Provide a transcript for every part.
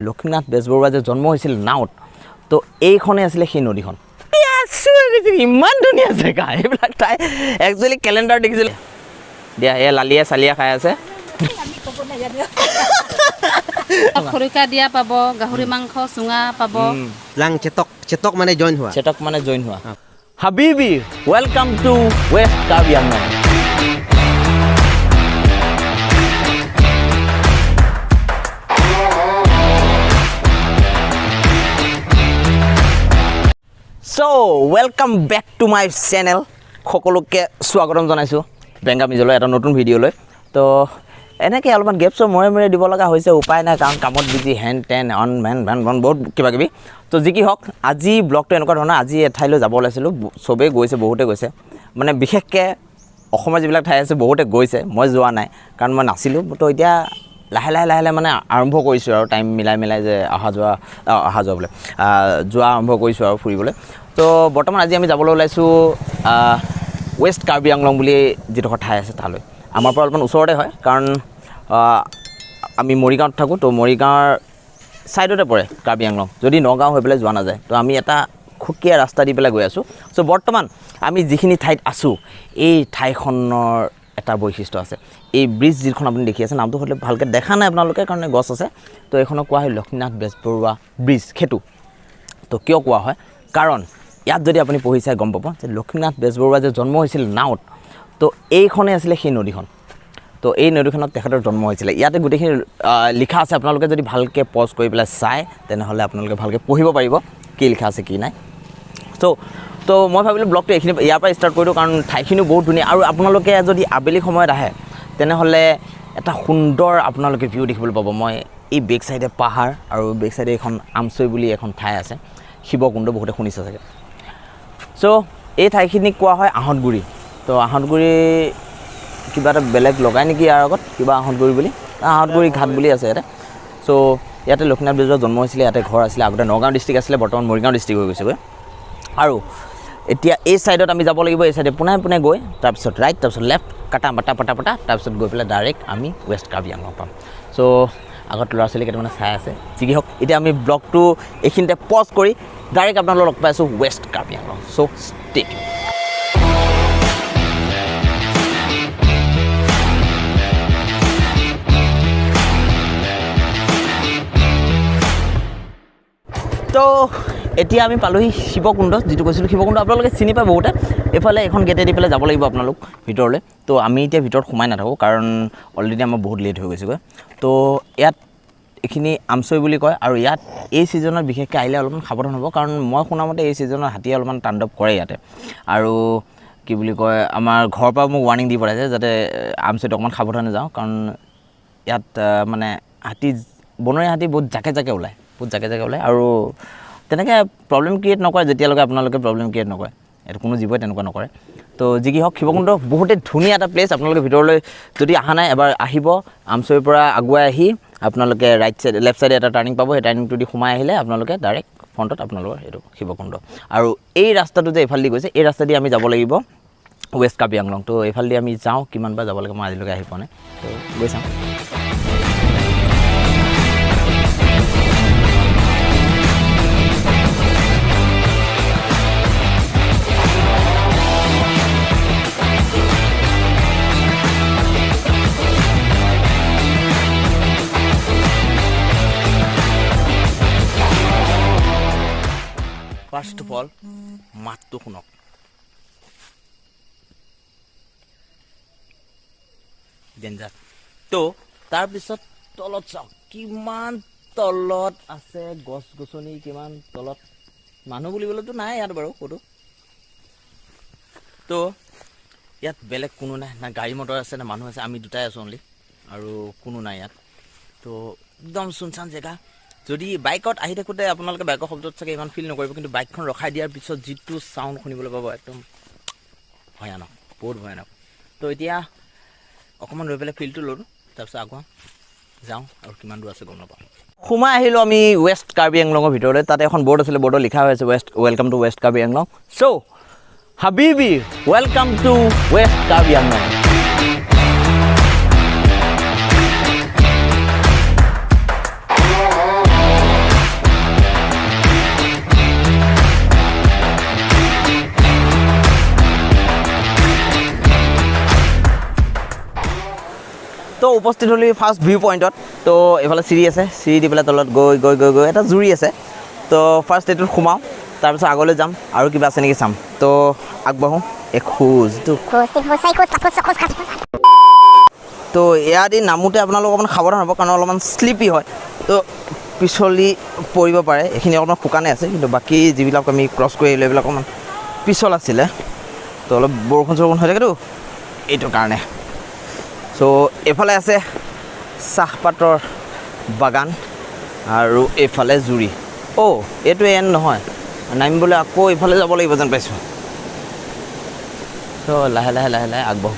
লক্ষ্মীনাথ বেজবৰুৱা যে জন্ম হৈছিল নাওত তো এইখনে আছিলে সেই নদীখন ইমান ধুনীয়া জেগা এইবিলাক তাই একচুৱেলি কেলেণ্ডাৰ দেখিছিল দিয়া এই লালিয়া চালিয়া খাই আছে খৰিকা দিয়া পাব গাহৰি মাংস চুঙা পাব লাং চেতক মানে জইন হোৱা হাবিবি welcome to west Karbi Anglong So, welcome back to my channel. সকলোকে স্বাগতম জনাইছোঁ বেংগামিজলৈ এটা নতুন ভিডিঅ'লৈ তো এনেকৈ অলপমান গেপছৰ মূৰে দিব লগা হৈছে উপায় নাই কাৰণ কামত বিজি হেন টেন অন মেন ভেন ভন বহুত কিবা কিবি তো যি কি হওক আজি ব্লগটো এনেকুৱা ধৰণৰ আজি এঠাইলৈ যাব ওলাইছিলোঁ চবেই গৈছে বহুতে গৈছে মানে বিশেষকৈ অসমৰ যিবিলাক ঠাই আছে বহুতে গৈছে মই যোৱা নাই কাৰণ মই নাছিলোঁ তো এতিয়া লাহে লাহে মানে আৰম্ভ কৰিছোঁ আৰু টাইম মিলাই যে অহা যোৱা বোলে যোৱা আৰম্ভ কৰিছোঁ আৰু ফুৰিবলৈ তো বৰ্তমান আজি আমি যাবলৈ ওলাইছোঁ ৱেষ্ট কাৰ্বি আংলং বুলি যিডোখৰ ঠাই আছে তালৈ আমাৰ পৰা অলপমান ওচৰতে হয় কাৰণ আমি মৰিগাঁৱত থাকোঁ তো মৰিগাঁৱৰ ছাইডতে পৰে কাৰ্বি আংলং যদি নগাঁও হৈ পেলাই যোৱা নাযায় তো আমি এটা খুকীয়া ৰাস্তা দি পেলাই গৈ আছোঁ চ' বৰ্তমান আমি যিখিনি ঠাইত আছোঁ এই ঠাইখনৰ এটা বৈশিষ্ট্য আছে এই ব্ৰিজ যিখন আপুনি দেখি আছে নামটো হ'লে ভালকৈ দেখা নাই আপোনালোকে কাৰণ গছ আছে তো এইখনক কোৱা হয় লক্ষ্মীনাথ বেজবৰুৱা ব্ৰিজ সেইটো তো কিয় কোৱা হয় কাৰণ ইয়াত যদি আপুনি পঢ়ি চাই গম পাব যে লক্ষ্মীনাথ বেজবৰুৱা যে জন্ম হৈছিল নাওত তো এইখনে আছিলে সেই নদীখন তো এই নদীখনত তেখেতৰ জন্ম হৈছিলে ইয়াতে গোটেইখিনি লিখা আছে আপোনালোকে যদি ভালকৈ পজ কৰি পেলাই চায় তেনেহ'লে আপোনালোকে ভালকৈ পঢ়িব পাৰিব কি লিখা আছে কি নাই তো মই ভাবিলোঁ ব্লগটো এইখিনি ইয়াৰ পৰা ষ্টাৰ্ট কৰি দিওঁ কাৰণ ঠাইখিনিও বহুত ধুনীয়া আৰু আপোনালোকে যদি আবেলি সময়ত আহে তেনেহ'লে এটা সুন্দৰ আপোনালোকে ভিউ দেখিবলৈ পাব মই এই বেক চাইডে পাহাৰ আৰু বেক চাইডে এখন আমচৈ বুলি এখন ঠাই আছে শিৱকুণ্ড বহুতে শুনিছে চাগে চ' এই ঠাইখিনিক কোৱা হয় আহঁতগুৰি তো আহঁতগুৰি কিবা এটা বেলেগ লগাই নেকি ইয়াৰ আগত কিবা আহঁতগুৰি বুলি আহঁতগুৰি ঘাট বুলি আছে ইয়াতে চ' ইয়াতে লক্ষ্মীনাথ বেজবৰুৱা জন্ম হৈছিলে ইয়াতে ঘৰ আছিলে আগতে নগাঁও ডিষ্ট্ৰিক্ট আছিলে বৰ্তমান মৰিগাঁও ডিষ্ট্ৰিক্ট হৈ গৈছেগৈ আৰু এতিয়া এই ছাইডত আমি যাব লাগিব এই ছাইডে পোনে গৈ তাৰপিছত ৰাইট তাৰপিছত লেফ্ট কাটা পাটা তাৰপিছত গৈ পেলাই ডাইৰেক্ট আমি ৱেষ্ট কাৰ্বি আংলং পাম চ' আগত ল'ৰা ছোৱালী কেইটামানে চাই আছে যি কি হওক এতিয়া আমি ব্লগটো এইখিনিতে পজ কৰি ডাইৰেক্ট আপোনালোকক লগ পাইছোঁ ৱেষ্ট কাৰ্বি আংলং চ' ষ্টে তো এতিয়া আমি পালোহি শিৱকুণ্ড যিটো কৈছিলোঁ শিৱকুণ্ড আপোনালোকে চিনি পায় বহুতে এইফালে এখন গেটে দি পেলাই যাব লাগিব আপোনালোক ভিতৰলৈ তো আমি এতিয়া ভিতৰত সোমাই নাথাকোঁ কাৰণ অলৰেডি আমাৰ বহুত লেট হৈ গৈছেগৈ তো ইয়াত এইখিনি আমচৈ বুলি কয় আৰু ইয়াত এই ছিজনত বিশেষকৈ আহিলে অলপমান সাৱধান হ'ব কাৰণ মই শুনামতে এই ছিজনত হাতীয়ে অলপমান তাণ্ডৱ কৰে ইয়াতে আৰু কি বুলি কয় আমাৰ ঘৰৰ পৰা মোক ৱাৰ্ণিং দি পঠাইছে যাতে আমচৈত অকণমান সাৱধানে যাওঁ কাৰণ ইয়াত মানে হাতী বনৰীয়া হাতী বহুত জাকে ওলায় আৰু তেনেকৈ প্ৰব্লেম ক্ৰিয়েট নকৰে যেতিয়ালৈকে আপোনালোকে প্ৰব্লেম ক্ৰিয়েট নকৰে এইটো কোনো জীৱই তেনেকুৱা নকৰে তো যি কি হওক শিৱকুণ্ড বহুতেই ধুনীয়া এটা প্লেচ আপোনালোকে ভিতৰলৈ যদি অহা নাই এবাৰ আহিব আমচৈৰ পৰা আগুৱাই আহি আপোনালোকে লেফ্ট চাইডে এটা টাৰ্ণিং পাব সেই টাৰ্ণিংটো দি সোমাই আহিলে আপোনালোকে ডাইৰেক্ট ফ্ৰণ্টত আপোনালোকৰ এইটো শিৱকুণ্ড আৰু এই ৰাস্তাটো যে এইফালেদি গৈছে এই ৰাস্তাদি আমি যাব লাগিব ৱেষ্ট কাৰ্বি আংলং তো এইফালেদি আমি যাওঁ কিমানবাৰ যাব লাগে মই আজিলৈকে আহি পোৱা নাই তো গৈ চাওঁ ফাৰ্ষ্ট অফ অল মাতটো শুনক ডেঞ্জাৰ তো তাৰপিছত তলত চাওক কিমান তলত আছে গছ গছনি কিমান তলত মানুহ বুলিবলৈতো নাই ইয়াত বাৰু ক'তো তো ইয়াত বেলেগ কোনো নাই না গাড়ী মটৰ আছে না মানুহ আছে আমি দুটাই আছোঁ অনলি আৰু কোনো নাই ইয়াত তো একদম চুনচান জেগা যদি বাইকত আহি থাকোঁতে আপোনালোকে বাইকৰ শব্দত চাগে ইমান ফিল নকৰিব কিন্তু বাইকখন ৰখাই দিয়াৰ পিছত যিটো চাউণ্ড শুনিবলৈ পাব একদম ভয়ানক বহুত ভয়ানক তো এতিয়া অকণমান ৰৈ পেলাই ফিলটো ল'লোঁ তাৰপিছত আগুৱাওঁ যাওঁ আৰু কিমান দূৰ আছে গম নাপাওঁ সোমাই আহিলোঁ আমি ৱেষ্ট কাৰ্বি আংলঙৰ ভিতৰলৈ তাতে এখন বৰ্ড আছিলে বৰ্ডত লিখা হৈ আছে welcome to west Karbi Anglong so' হাবিবি welcome to west Karbi Anglong উপস্থিত হ'লি ফাৰ্ষ্ট ভিউ পইণ্টত তো এইফালে চিৰি আছে চিৰি দি পেলাই তলত গৈ গৈ গৈ গৈ এটা জুৰি আছে তো ফাৰ্ষ্ট এইটোত সোমাওঁ তাৰপিছত আগলৈ যাম আৰু কিবা আছে নেকি চাম তো আগবাঢ়োঁ এখোজ তো এয়া দি নামোতে আপোনালোক অকণমান সাৱধান হ'ব কাৰণ অলপমান শ্লিপি হয় তো পিছলি পৰিব পাৰে এইখিনি অকণমান শুকানে আছে কিন্তু বাকী যিবিলাক আমি ক্ৰছ কৰি আহিলোঁ এইবিলাক অকণমান পিছল আছিলে তো অলপ বৰষুণ চৰষুণ হৈ থাকেতো এইটোৰ কাৰণে চ' এইফালে আছে চাহপাতৰ বাগান আৰু এইফালে জুৰি এইটো এণ্ড নহয় নামিবলৈ আকৌ এইফালে যাব লাগিব যেন পাইছোঁ ত' লাহে লাহে লাহে লাহে আগবাঢ়োঁ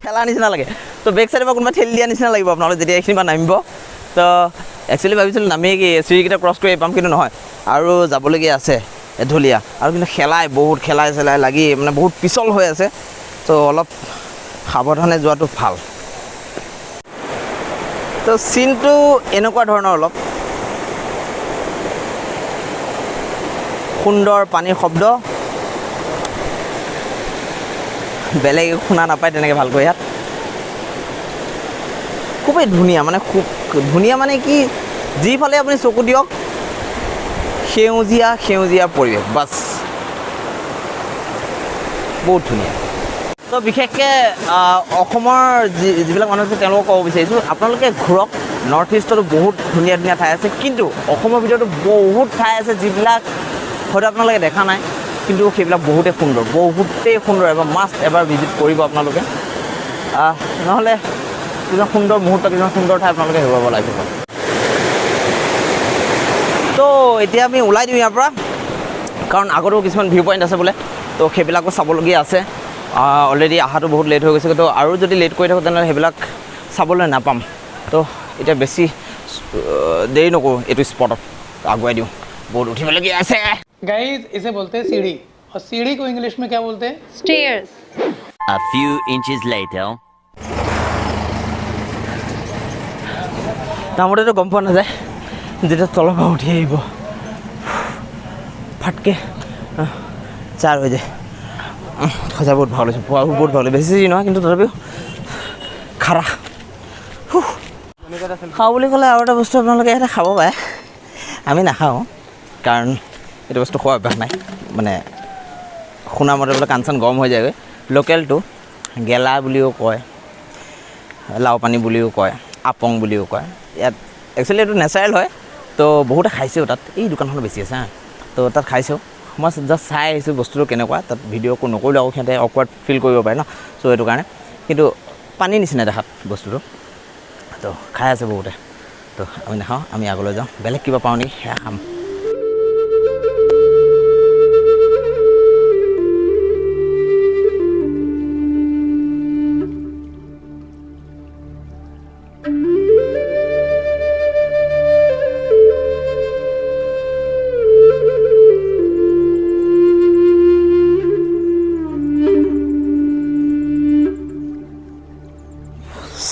খেলা নিচিনা লাগে তো বেক চাইডৰ পৰা কোনোবা ঠেলি দিয়া নিচিনা লাগিব আপোনালোকে যেতিয়া এইখিনি পৰা নামিব তো একচুৱেলি ভাবিছিলোঁ নামিয়ে কি চিৰিকেইটা ক্ৰছ কৰি পাম কিন্তু নহয় আৰু যাবলগীয়া আছে এঢলীয়া আৰু কিন্তু বহুত খেলাই চেলাই লাগি মানে বহুত পিছল হৈ আছে তো অলপ সাৱধানে যোৱাটো ভাল তো চিনটো এনেকুৱা ধৰণৰ অলপ সুন্দৰ পানীৰ শব্দ বেলেগ শুনা নাপায় তেনেকৈ ভালকৈ ইয়াত খুবেই ধুনীয়া মানে খুব ধুনীয়া মানে কি যিফালে আপুনি চকু দিয়ক সেউজীয়া সেউজীয়া পৰিৱেশ বাছ বহুত ধুনীয়া তো বিশেষকৈ অসমৰ যিবিলাক মানুহ আছে তেওঁলোকক ক'ব বিচাৰিছোঁ আপোনালোকে ঘূৰক নৰ্থ ইষ্টতো বহুত ধুনীয়া ধুনীয়া ঠাই আছে কিন্তু অসমৰ ভিতৰতো বহুত ঠাই আছে যিবিলাক হয়তো আপোনালোকে দেখা নাই কিন্তু সেইবিলাক বহুতেই সুন্দৰ এবাৰ মাষ্ট এবাৰ ভিজিট কৰিব আপোনালোকে নহ'লে কিছুমান সুন্দৰ মুহূৰ্ত কিছুমান সুন্দৰ ঠাই আপোনালোকে হেৰুৱাব লাগিব তো এতিয়া আমি ওলাই দিওঁ ইয়াৰ পৰা কাৰণ আগতো কিছুমান ভিউ পইণ্ট আছে বোলে তো সেইবিলাকো চাবলগীয়া আছে অলৰেডি অহাটো বহুত লেট হৈ গৈছে তো আৰু যদি লেট কৰি থাকোঁ তেনেহ'লে সেইবিলাক চাবলৈ নাপাম তো এতিয়া বেছি দেৰি নকৰোঁ এইটো স্পটত আগুৱাই দিওঁ বহুত উঠিবলগীয়া আছে गाइस इसे बोलते हैं सीढ़ी और सीढ़ी को इंग्लिश में क्या बोलते हैं Stairs. A few inches later. নামতেতো গম পোৱা নাযায় যেতিয়া তলৰ পৰা উঠি আহিব ফাটকৈ চাৰ হৈ যায় সঁচা বহুত ভাল হৈছে পোৱাও বহুত ভাল বেছি যি নহয় কিন্তু তথাপিও খাৰা খাওঁ বুলি ক'লে আৰু এটা বস্তু আপোনালোকে এটা খাব পাৰে আমি নাখাওঁ কাৰণ এইটো বস্তু খোৱা অভ্যাস নাই মানে শুনা মতে বোলে কাণ চান গৰম হৈ যায়গৈ লোকেলটো গেলা বুলিও কয় লাও পানী বুলিও কয় আপং বুলিও কয় ইয়াত একচুৱেলি এইটো নেচাৰেল হয় তো বহুতে খাইছেও তাত এই দোকানখনত বেছি আছে তো তাত খাইছেও মই জাষ্ট চাই আহিছোঁ বস্তুটো কেনেকুৱা তাত ভিডিঅ' নকৰিলেও আকৌ সিহঁতে অকৱাৰ্ড ফিল কৰিব পাৰে ন চ' সেইটো কাৰণে কিন্তু পানী নিচিনা দেখাত বস্তুটো তো খাই আছে বহুতে তো আমি নাখাওঁ আমি আগলৈ যাওঁ বেলেগ কিবা পাওঁ নেকি সেয়া খাম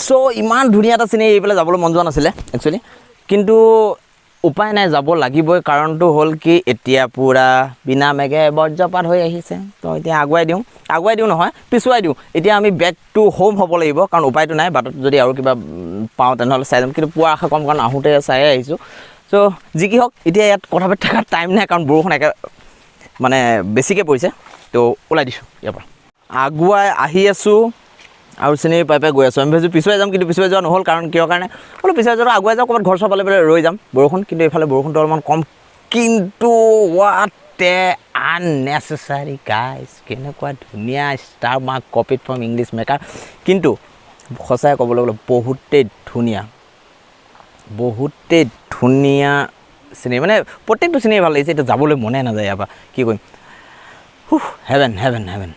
চ' ইমান ধুনীয়া এটা চিনেৰি এইফালে যাবলৈ মন যোৱা নাছিলে একচুৱেলি কিন্তু উপায় নাই যাব লাগিবই কাৰণটো হ'ল কি এতিয়া পূৰা বিনা মেঘে বজ্ৰপাত হৈ আহিছে তো এতিয়া আগুৱাই দিওঁ নহয় পিছুৱাই দিওঁ এতিয়া আমি বেক টু হোম হ'ব লাগিব কাৰণ উপায়টো নাই বাটত যদি আৰু কিবা পাওঁ তেনেহ'লে চাই যাম কিন্তু পোৱা আশা কম কাৰণ আহোঁতে চাই আহিছোঁ চ' যি কি হওক এতিয়া ইয়াত কথা পাতি থকাৰ টাইম নাই কাৰণ বৰষুণ মানে বেছিকৈ পৰিছে তো ওলাই দিছোঁ ইয়াৰ পৰা আগুৱাই আহি আছোঁ আৰু চিনেৰি পাই গৈ আছোঁ আমি ভাবিছোঁ পিছুৱাই যাম কিন্তু পিছুৱাই যোৱা নহ'ল কাৰণ কিয় কাৰণে অলপ পিছুৱাই যোৱা আগুৱাই যাওঁ ক'ৰবাত ঘৰ চৰ পালে ৰৈ যাম বৰষুণ কিন্তু এইফালে বৰষুণটো অলপমান কম কিন্তু হোৱাট এ আননেচেচাৰী গাইজ কেনেকুৱা ধুনীয়া star mark copied from English maker কিন্তু সঁচাই ক'বলৈ গ'লে বহুতেই ধুনীয়া চিনেৰি মানে প্ৰত্যেকটো চিনেৰি ভাল লাগিছে এতিয়া যাবলৈ মনে নাযায় ইয়াৰ পৰা কি কৰিম হেভেন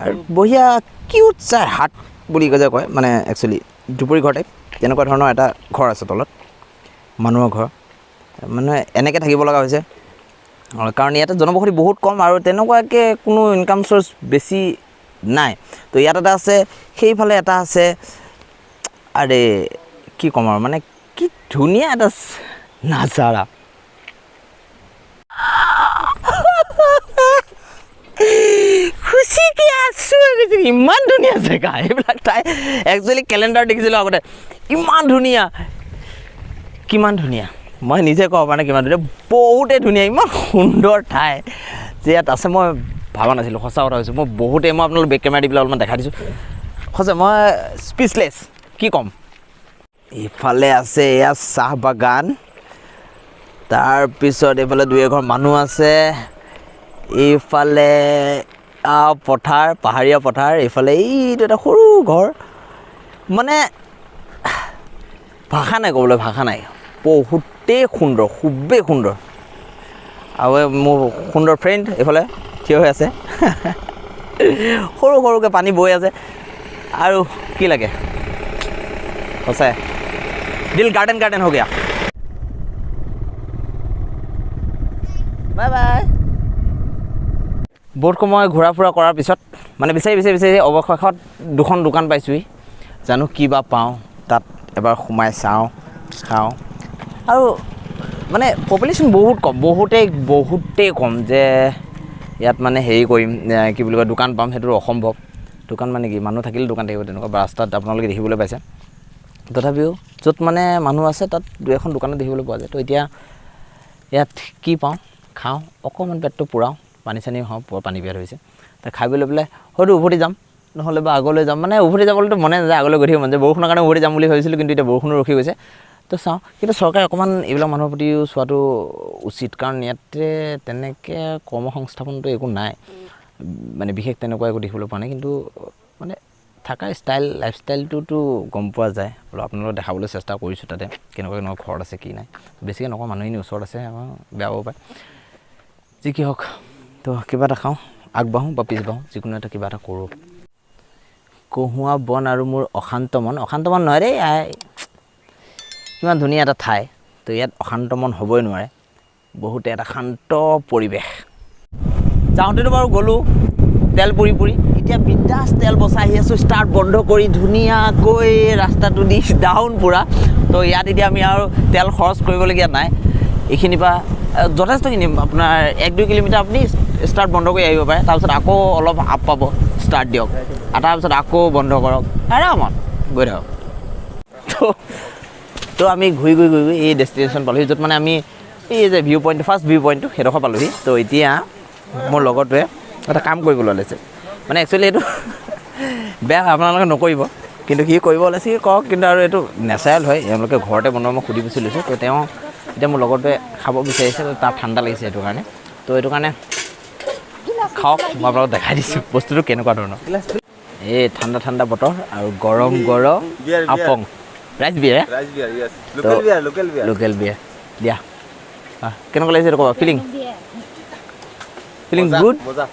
আৰু বঢ়িয়া কিউট চাই হাট বুলি কয় মানে একচুৱেলি দুপৰী ঘৰ টাইপ তেনেকুৱা ধৰণৰ এটা ঘৰ আছে তলত মানুহৰ ঘৰ মানে এনেকৈ থাকিব লগা হৈছে কাৰণ ইয়াতে জনবসতি বহুত কম আৰু তেনেকুৱাকৈ কোনো ইনকাম চ'ৰ্চ বেছি নাই তো ইয়াত এটা আছে সেইফালে এটা আছে আৰে কি ক'ম আৰু মানে কি ধুনীয়া এটা নাজাৰা খুচি দেখি আছোঁ ইমান ধুনীয়া জেগা এইবিলাক ঠাই একচুৱেলি কেলেণ্ডাৰ দেখিছিলোঁ আগতে ইমান ধুনীয়া কিমান ধুনীয়া মই নিজে ক'ব পৰা নাই কিমান ধুনীয়া বহুতেই ধুনীয়া ইমান সুন্দৰ ঠাই যে ইয়াত আছে মই ভাবা নাছিলোঁ সঁচা কথা কৈছোঁ মই বহুতেই মই আপোনালোক বেক কেমেৰা দি পেলাই অলপমান দেখাই দিছোঁ সঁচা মই স্পীচলেছ কি ক'ম ইফালে আছে এয়া চাহ বাগান তাৰপিছত এইফালে দুই এঘৰ মানুহ আছে এইফালে পথাৰ পাহাৰীয়া পথাৰ এইফালে এইটো এটা সৰু ঘৰ মানে ভাষা নাই ক'বলৈ ভাষা নাই বহুতেই সুন্দৰ খুবেই সুন্দৰ আৰু মোৰ সুন্দৰ ফ্ৰেণ্ড এইফালে থিয় হৈ আছে সৰু সৰুকৈ পানী বৈ আছে আৰু কি লাগে সঁচাই দিল গাৰ্ডেন গাৰ্ডেন হৈ গয়া বাই বাই বহুত সময় ঘূৰা ফুৰা কৰাৰ পিছত মানে বিচাৰি অৱশেষত দুখন দোকান পাইছোঁহি জানো কি বা পাওঁ তাত এবাৰ সোমাই চাওঁ খাওঁ আৰু মানে পপুলেশ্যন বহুত কম বহুতেই কম যে ইয়াত মানে হেৰি কৰিম কি বুলি কয় দোকান পাম সেইটো অসম্ভৱ দোকান মানে কি মানুহ থাকিলে দোকান থাকিব তেনেকুৱা ৰাস্তাত আপোনালোকে দেখিবলৈ পাইছে তথাপিও য'ত মানে মানুহ আছে তাত দুই এখন দোকানত দেখিবলৈ পোৱা যায় তো এতিয়া ইয়াত কি পাওঁ খাওঁ অকণমান পেটটো পুৰাওঁ পানী চানী খাওঁ পানী পিয়াহ হৈছে তাত খাই লৈ পেলাই হয়তো উভতি যাম নহ'লে বা আগলৈ যাম মানে উভতি যাবলৈতো মনে নাযায় আগলৈ গৈ থাকিব মন যায় বৰষুণৰ কাৰণে উভতি যাম বুলি ভাবিছিলোঁ কিন্তু এতিয়া বৰষুণো ৰখি গৈছে তো চাওঁ কিন্তু চৰকাৰে অকণমান এইবিলাক মানুহৰ প্ৰতিও চোৱাটো উচিত কাৰণ ইয়াতে তেনেকৈ কৰ্মসংস্থাপনটো একো নাই মানে বিশেষ তেনেকুৱা একো দেখিবলৈ পোৱা নাই কিন্তু মানে থাকাৰ লাইফষ্টাইলটোতো গম পোৱা যায় অলপ আপোনালোকক দেখাবলৈ চেষ্টা কৰিছোঁ তাতে কেনেকুৱা ঘৰত আছে কি নাই বেছিকৈ নকওঁ মানুহখিনি ওচৰত আছে আমাৰ বেয়া হ'ব পাৰে যি কি হওক তো কিবা এটা খাওঁ আগবাঢ়োঁ বা পিছবাঢ়োঁ যিকোনো এটা কিবা এটা কৰোঁ কহুৱা বন আৰু মোৰ অশান্ত মন নহয় দেই কিমান ধুনীয়া এটা ঠাই তো ইয়াত অশান্ত মন হ'বই নোৱাৰে বহুতে এটা শান্ত পৰিৱেশ যাওঁতেতো বাৰু গ'লোঁ তেল পুৰি এতিয়া বিন্দাছ তেল বচাই আহি আছোঁ ষ্টাৰ্ট বন্ধ কৰি ধুনীয়াকৈ ৰাস্তাটো দি ডাউন পূৰা তো ইয়াত এতিয়া আমি আৰু তেল খৰচ কৰিবলগীয়া নাই এইখিনিৰ পৰা যথেষ্টখিনি আপোনাৰ 1-2 কিলোমিটাৰ আপুনি ষ্টাৰ্ট বন্ধ কৰি আহিব পাৰে তাৰপিছত আকৌ অলপ আপ পাব ষ্টাৰ্ট দিয়ক তাৰপিছত আকৌ বন্ধ কৰক আৰামত গৈ থাকক তো আমি ঘূৰি এই ডেষ্টিনেশ্যন পালোহি য'ত মানে আমি এই যে ফাৰ্ষ্ট ভিউ পইণ্টটো সেইডোখৰ পালোহি তো এতিয়া মোৰ লগৰটোৱে এটা কাম কৰিবলৈ ওলাইছে মানে একচুৱেলি এইটো বেয়া আপোনালোকে নকৰিব কিন্তু সি কৰিব ওলাইছে সি কওক কিন্তু আৰু এইটো নেচাৰেল হয় এওঁলোকে ঘৰতে বনোৱা মই সুধি পুছি লৈছোঁ তো তেওঁ এতিয়া মোৰ লগৰটোৱে খাব বিচাৰিছে তাৰ ঠাণ্ডা লাগিছে সেইটো কাৰণে তো এইটো কাৰণে খাওক মই আপোনালোকক দেখাই দিছোঁ বস্তুটো কেনেকুৱা ধৰণৰ এই ঠাণ্ডা বতৰ আৰু গৰম আপং ৰাইচ বিয়াৰ লোকেল বিয়াৰ দিয়া কেনেকুৱা লাগিছে এইটো ক'বা ফিলিং গুড মজা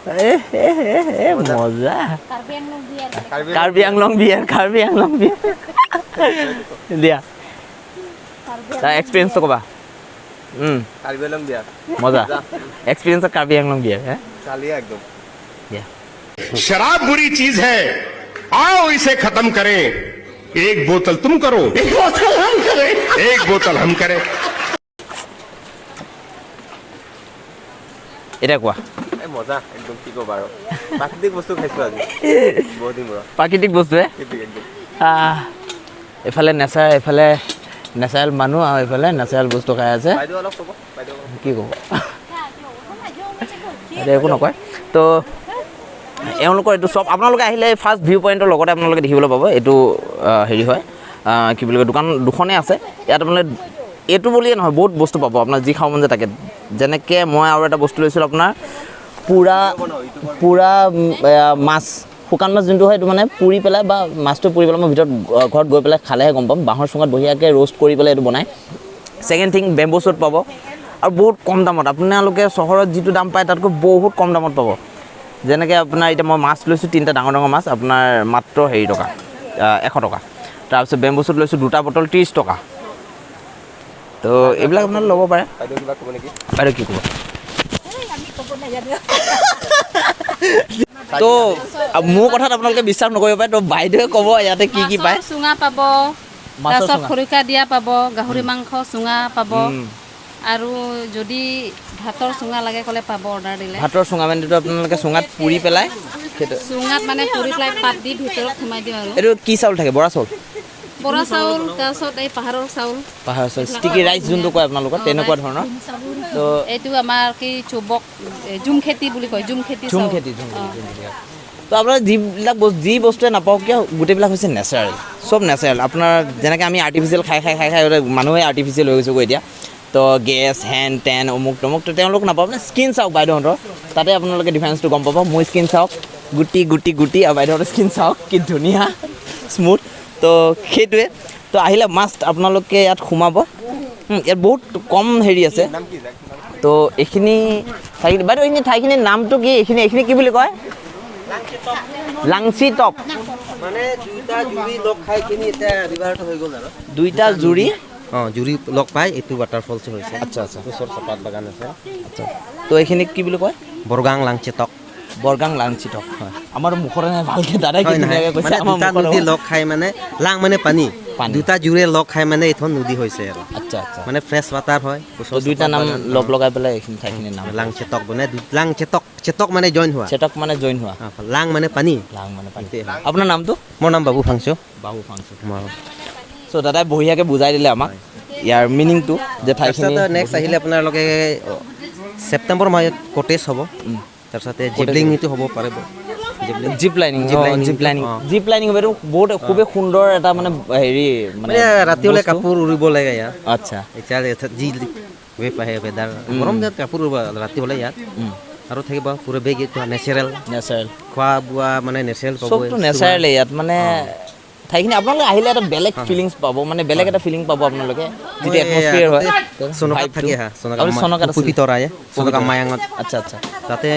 কাৰ্বি আংলং বিয়াৰ দিয়া তাৰ এক্সপিৰিয়েঞ্চটো ক'বা মজা एक्सपीरियंस कार्बी आंगलोंग बियर है चालिए एकदम शराब बुरी चीज है आओ इसे खत्म करें एक बोतल तुम करो एक बोतल हम करें এটা কোৱা মজা একদম কি ক'বা আৰু প্ৰাকৃতিক বস্তু খাইছোঁ আজি বহুত দিন পৰা প্ৰাকৃতিক বস্তুৱে এফালে নেচাৰেল মানুহ আৰু এইফালে নেচাৰেল বস্তু খাই আছে কি ক'ব এতিয়া একো নকয় তো এওঁলোকৰ এইটো চব আপোনালোকে আহিলে ফাৰ্ষ্ট ভিউ পইণ্টৰ লগতে আপোনালোকে দেখিবলৈ পাব এইটো হেৰি হয় কি বুলি কয় দোকান দুখনেই আছে ইয়াত আপোনালোকে এইটো বুলিয়ে নহয় বহুত বস্তু পাব আপোনাৰ যি খাব মন যায় তাকে যেনেকৈ মই আৰু এটা বস্তু লৈছিলোঁ আপোনাৰ পুৰা মাছ শুকান মাছ যোনটো হয় এইটো মানে পুৰি পেলাই বা মাছটো পুৰি পেলাই মই ভিতৰত ঘৰত গৈ পেলাই খালেহে গম পাম বাঁহৰ চুঙাত বঢ়িয়াকৈ ৰ'ষ্ট কৰি পেলাই এইটো বনায় ছেকেণ্ড থিং বেম্বো শ্বুট পাব আৰু বহুত কম দামত আপোনালোকে চহৰত যিটো দাম পায় তাতকৈ বহুত কম দামত পাব যেনেকৈ আপোনাৰ এতিয়া মই মাছ লৈছোঁ 3টা ডাঙৰ মাছ আপোনাৰ মাত্ৰ 100 টকা তাৰপিছত বেম্বো শ্বুট লৈছোঁ 2টা বটল 30 টকা তো এইবিলাক আপোনালোকে ল'ব পাৰে বাইদেউ কি ক'ব তো মোৰ কথাত আপোনালোকে বিশ্বাস নকৰিব পাৰে তো বাইদেৱে ক'ব ইয়াতে কি পায় চুঙা পাব তাৰপিছত খৰিকা দিয়া পাব গাহৰি মাংস চুঙা পাব আৰু যদি ভাতৰ চুঙা লাগে ক'লে পাব অৰ্ডাৰ দিলে ভাতৰ চুঙা মানে এইটো আপোনালোকে চুঙাত পুৰি পেলাই সেইটো চুঙাত মানে পুৰি পেলাই পাত দি ভিতৰত সোমাই দিওঁ আৰু এইটো কি চাউল থাকে বৰা চাউল বৰা চাউল তাৰপিছত এই পাহাৰৰ চাউল ষ্টিকি ৰাইচ যোনটো কয় আপোনালোকৰ তেনেকুৱা ধৰণৰ তো এইটো আমাৰ কি চুবক জুম খেতি বুলি কয় জুম খেতি ঝুম খেতি তো আপোনাৰ যিবিলাক যি বস্তুৱে নাপাওক কিয় গোটেইবিলাক হৈছে নেচাৰেল চব নেচাৰেল আপোনাৰ যেনেকৈ আমি আৰ্টিফিচিয়েল খাই মানুহে আৰ্টিফিচিয়েল হৈ গৈছেগৈ এতিয়া তো গেছ হেন টেন অমুক তমুক তো তেওঁলোক নাপাব মানে স্কিন চাওক বাইদেউহঁতৰ তাতে আপোনালোকে ডিফাৰেঞ্চটো গম পাব মোৰ স্কিন চাওক গুটি আৰু বাইদেউহঁতৰ স্কিন চাওক কি ধুনীয়া স্মুথ তো সেইটোৱে তো আহিলে মাষ্ট আপোনালোকে ইয়াত সোমাব ইয়াত বহুত কম হেৰি আছে তো এইখিনি ঠাইখিনি বাইদেউ এইখিনি ঠাইখিনিৰ নামটো কি এইখিনি কি বুলি কয় লাংচি টপ মানে দুইটা জুৰি লগ খাই কিনি এটা ৰিভাৰটো হৈ গ'ল আৰু দুইটা জুৰি জুৰি লগ পাই এইটো ৱাটাৰফলছ হৈছে আচ্ছা ওচৰ চাপাত বাগান আছে আচ্ছা তো এইখিনিক কি বুলি কয় বৰগাং লাংচেটক বৰগাং লাংচি টপ হয় আমাৰ মুখৰে নাই ভালকৈ দাদাই কি ধুনীয়াকৈ কৈছে মানে আমাৰ দুটা নদী লগ খাই মানে লাং মানে পানী পানী। দুটা জুৰে লগ খাই মানে এইখন নদী হৈছে আৰু আচ্ছা মানে ফ্ৰেছ ৱাটাৰ হয় তো দুইটা নাম লগ লগাই পেলাই এইখিনি ঠাইখিনিৰ নাম লাংচেটক মানে চেটক মানে জইন হোৱা চেটক মানে জইন হোৱা লাং মানে পানী লাং মানে পানী আপোনাৰ নামটো মোৰ নাম বাবু ফাংচু চ' দাদাই বঢ়িয়াকৈ বুজাই দিলে আমাক ইয়াৰ মিনিংটো যে ঠাইখিনি নেক্সট আহিলে আপোনালোকে ছেপ্টেম্বৰ মাহত কটেজ হ'ব তাৰপিছতে জিবলিং এইটো হ'ব পাৰিব জিপ লাইনিং হ'ব এইটো বহুত খুবেই সুন্দৰ এটা মানে হেৰি মানে ৰাতি হ'লে কাপোৰ উৰিব লাগে ইয়াত আচ্ছা এতিয়া যি ৱেভ আহে ৱেডাৰ গৰম দিনত কাপোৰ উৰিব ৰাতি হ'লে ইয়াত আৰু থাকিব পৰিৱেশ এইটো নেচাৰেল খোৱা বোৱা মানে নেচাৰেল পাব চবটো নেচাৰেল ইয়াত মানে ঠাইখিনি আপোনালোকে আহিলে এটা বেলেগ ফিলিংছ পাব মানে বেলেগ এটা ফিলিং পাব আপোনালোকে যিটো এটমস্ফিয়াৰ হয় সোণকাত থাকে সোণকাত সোণকাত মায়াঙত আচ্ছা তাতে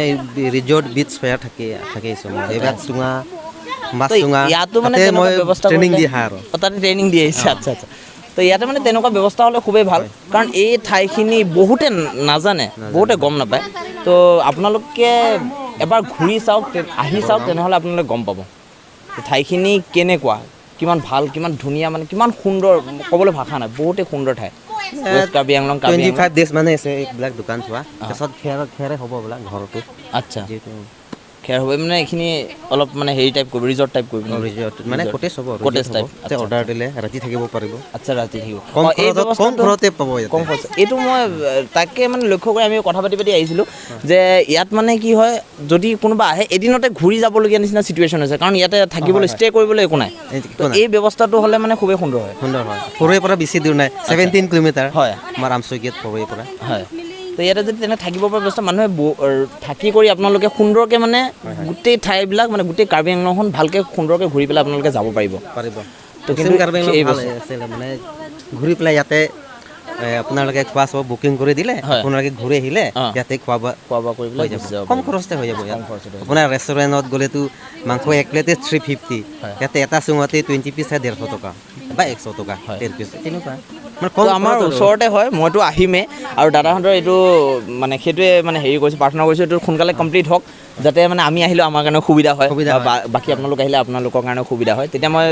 ৰিজৰ্ট বিচ ফেয়াৰ থাকে এইবিলাক চুঙা মাছ চুঙা ইয়াতো মানে মই ব্যৱস্থা ট্ৰেইনিং দি আহা আৰু তাতে ট্ৰেইনিং দি আহিছে আচ্ছা তো ইয়াতে মানে তেনেকুৱা ব্যৱস্থা হ'লে খুবেই ভাল কাৰণ এই ঠাইখিনি বহুতে নাজানে বহুতে গম নাপায় তো আপোনালোকে এবাৰ ঘূৰি চাওক আহি চাওক তেনেহ'লে আপোনালোকে গম পাব ঠাইখিনি কেনেকুৱা কিমান ভাল কিমান ধুনীয়া মানে কিমান সুন্দৰ ক'বলৈ ভাষা নাই বহুতেই সুন্দৰ ঠাই ৱেষ্ট কাৰ্বি আংলং 25 ডেজ মানে আছে এইবিলাক দোকান চোৱা তাৰপিছত খেৰে হ'ব বোলা ঘৰটো আচ্ছা খেৰ হ'ব মানে এইখিনি অলপ মানে হেৰি টাইপ কৰিব ৰিজৰ্ট টাইপ কৰিব ৰিজৰ্ট মানে কটেজ হ'ব কটেজ টাইপ অৰ্ডাৰ দিলে ৰাতি থাকিব পাৰিব আচ্ছা ৰাতি থাকিব কম ঘৰতে পাব কম খৰচ এইটো মই তাকে মানে লক্ষ্য কৰি আমি কথা পাতি আহিছিলোঁ যে ইয়াত মানে কি হয় যদি কোনোবা আহে এদিনতে ঘূৰি যাবলগীয়া নিচিনা চিটুৱেশ্যন হৈছে কাৰণ ইয়াতে থাকিবলৈ ষ্টে কৰিবলৈ একো নাই এই ব্যৱস্থাটো হ'লে মানে খুবেই সুন্দৰ হয় সৰুৰে পৰা বেছি দূৰ নাই 17 কিলোমিটাৰ হয় আমাৰ আমচৈকিত সৰুৰে পৰা হয় তো ইয়াতে যদি তেনে থাকিব পৰা ব্যৱস্থা মানুহে থাকি কৰি আপোনালোকে সুন্দৰকৈ মানে গোটেই ঠাইবিলাক মানে গোটেই কাৰ্বি আংলংখন ভালকৈ সুন্দৰকৈ ঘূৰি পেলাই আপোনালোকে যাব পাৰিব তো কিন্তু কাৰ্বি আংলং ভাল আছিল মানে ঘূৰি পেলাই ইয়াতে আপোনালোকে খোৱা চব বুকিং কৰি দিলে আপোনালোকে ঘূৰি আহিলে ইয়াতে খোৱা বোৱা কৰি পেলাই কম খৰচতে হৈ যাব আপোনাৰ ৰেষ্টুৰেণ্টত গ'লেতো মাংস এক প্লেটে 350 ইয়াতে এটা চুঙাতে 20 পিচ 150 টকা বা 100 টকা 10 পিচ তেনেকুৱা মানে আমাৰ ওচৰতে হয় মইতো আহিমেই আৰু দাদাহঁতৰ এইটো মানে সেইটোৱে মানে হেৰি কৰিছোঁ প্ৰাৰ্থনা কৰিছোঁ এইটো সোনকালে কমপ্লিট হওক যাতে মানে আমি আহিলেও আমাৰ কাৰণে সুবিধা হয় বাকী আপোনালোক আহিলে আপোনালোকৰ কাৰণে সুবিধা হয় তেতিয়া মই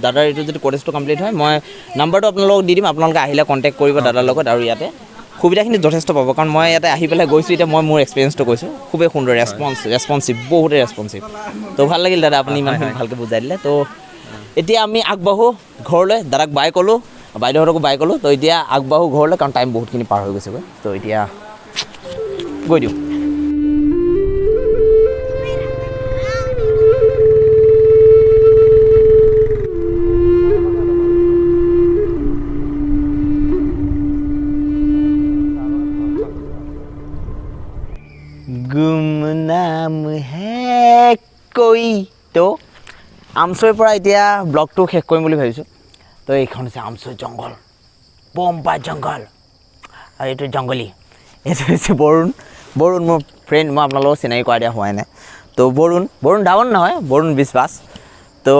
দাদাৰ এইটো যদি কটেজটো কমপ্লিট হয় মই নাম্বাৰটো আপোনালোকক দি দিম আপোনালোকে আহিলে কণ্টেক্ট কৰিব দাদাৰ লগত আৰু ইয়াতে সুবিধাখিনি যথেষ্ট পাব কাৰণ মই ইয়াতে আহি পেলাই গৈছোঁ এতিয়া মই মোৰ এক্সপিৰিয়েঞ্চটো কৈছোঁ খুবেই সুন্দৰ ৰেচপঞ্চিভ বহুতেই ৰেচপঞ্চিভ তো ভাল লাগিল দাদা আপুনি ইমানখিনি ভালকৈ বুজাই দিলে তো এতিয়া আমি আগবাঢ়োঁ ঘৰলৈ দাদাক বাই ক'লোঁ বাইদেউহঁতকো বাই ক'লোঁ তো এতিয়া আগবাঢ়োঁ ঘৰলৈ কাৰণ টাইম বহুতখিনি পাৰ হৈ গৈছেগৈ তো এতিয়া গৈ দিওঁ গুমনাম হে কৈ তো আমচৈৰ পৰা এতিয়া ব্লগটো শেষ কৰিম বুলি ভাবিছোঁ তো এইখন হৈছে আমচৈ জংঘল বম্বা জংঘল আৰু এইটো জংঘলী এইটো হৈছে বৰুণ মোৰ ফ্ৰেণ্ড মই আপোনালোকক চিনাকি কৰাই দিয়া হোৱাই নাই তো বৰুণ ডাউন নহয় বৰুণ বিশ্বাস তো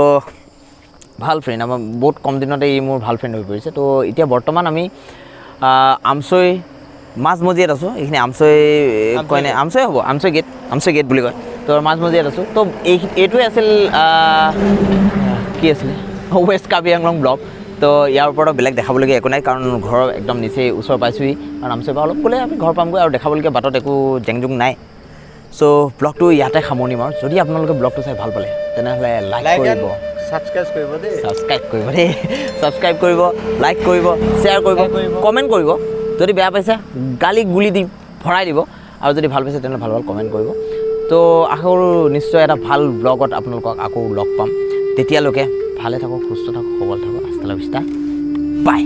ভাল ফ্ৰেণ্ড আমাৰ বহুত কম দিনতে ই মোৰ ভাল ফ্ৰেণ্ড হৈ পৰিছে তো এতিয়া বৰ্তমান আমি আমচৈ মাজমজিয়াত আছোঁ এইখিনি আমচৈ কয়নে আমচৈ হ'ব আমচৈ গেট বুলি কয় তো মাজমজিয়াত আছোঁ তো এইটোৱে আছিল কি আছিলে ৱেষ্ট কাৰ্বি আংলং ব্লগ তো ইয়াৰ ওপৰত বেলেগ দেখাবলগীয়া একো নাই কাৰণ ঘৰৰ একদম নিচেই ওচৰ পাইছোঁহি কাৰণ আমচৈ পৰা অলপ গ'লে আমি ঘৰ পামগৈ আৰু দেখাবলগীয়া বাটত একো জেংজুং নাই চ' ব্লগটো ইয়াতে সামৰণি মাৰোঁ যদি আপোনালোকে ব্লগটো চাই ভাল পালে তেনেহ'লে লাইক কৰিব ছাবস্ক্ৰাইব কৰিব দেই ছাবস্ক্ৰাইব কৰিব লাইক কৰিব শ্বেয়াৰ কৰিব কমেণ্ট কৰিব যদি বেয়া পাইছে গালি গুলি দি ভৰাই দিব আৰু যদি ভাল পাইছে তেনেহ'লে ভাল ভাল কমেণ্ট কৰিব তো আশা কৰোঁ নিশ্চয় এটা ভাল ব্লগত আপোনালোকক আকৌ লগ পাম তেতিয়ালৈকে ভালে থাকক সুস্থ থাকক সবল থাকক আস্তা লা ভিষ্টা বাই